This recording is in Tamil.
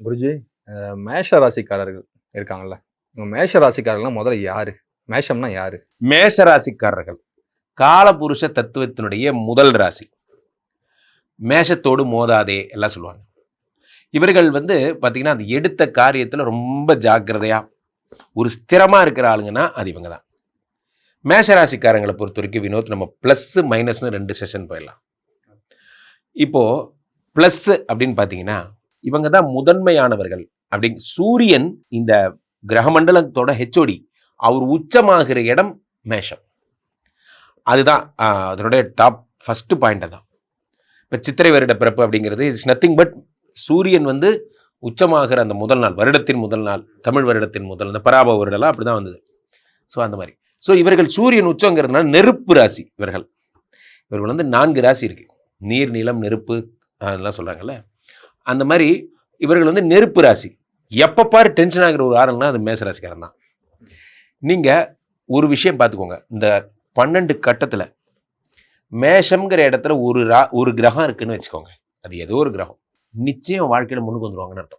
குருஜி, மேஷ ராசிக்காரர்கள் இருக்காங்கல்ல. இவங்க மேஷ ராசிக்காரர்கள்லாம் முதல்ல யாரு? மேஷம்னா யாரு? மேஷ ராசிக்காரர்கள் காலபுருஷ தத்துவத்தினுடைய முதல் ராசி. மேஷத்தோடு மோதாதே எல்லாம் சொல்லுவாங்க. இவர்கள் பார்த்தீங்கன்னா அது எடுத்த காரியத்தில் ரொம்ப ஜாக்கிரதையா ஒரு ஸ்திரமா இருக்கிற ஆளுங்கன்னா அது இவங்க தான். மேஷ ராசிக்காரங்களை பொறுத்த வரைக்கும் வினோத், நம்ம ப்ளஸ் மைனஸ்னு 2 செஷன் போயிடலாம். இப்போ ப்ளஸ் அப்படின்னு பார்த்தீங்கன்னா இவங்க தான் முதன்மையானவர்கள். அப்படி சூரியன் இந்த கிரகமண்டலத்தோட ஹெச்ஓடி அவர் உச்சமாகிற இடம் மேஷம். அதுதான் அதனுடைய டாப் ஃபர்ஸ்ட் பாயிண்ட். தான் இப்போ சித்திரை வருட பிறப்பு அப்படிங்கிறது இட்ஸ் நத்திங் பட் சூரியன் உச்சமாகிற அந்த முதல் நாள், வருடத்தின் முதல் நாள், தமிழ் வருடத்தின் முதல், அந்த பராப வருடலாம் அப்படி தான் வந்தது. ஸோ அந்த மாதிரி இவர்கள் சூரியன் உச்சங்கிறதுனால நெருப்பு ராசி. இவர்கள் 4 ராசி இருக்கு. நீர், நிலம், நெருப்பு அதெல்லாம் சொல்றாங்கல்ல. அந்த மாதிரி இவர்கள் நெருப்பு ராசி. எப்போ பாரு டென்ஷன் ஆகிற ஒரு ஆளுன்னா அது மேச ராசிக்காரன் தான். நீங்கள் ஒரு விஷயம் பார்த்துக்கோங்க, இந்த 12 கட்டத்தில் மேஷம்ங்கிற இடத்துல ஒரு கிரகம் இருக்குன்னு வச்சுக்கோங்க. அது ஏதோ ஒரு கிரகம் நிச்சயம் வாழ்க்கையில் முன்னுக்கு வந்துருவாங்கன்னு அர்த்தம்.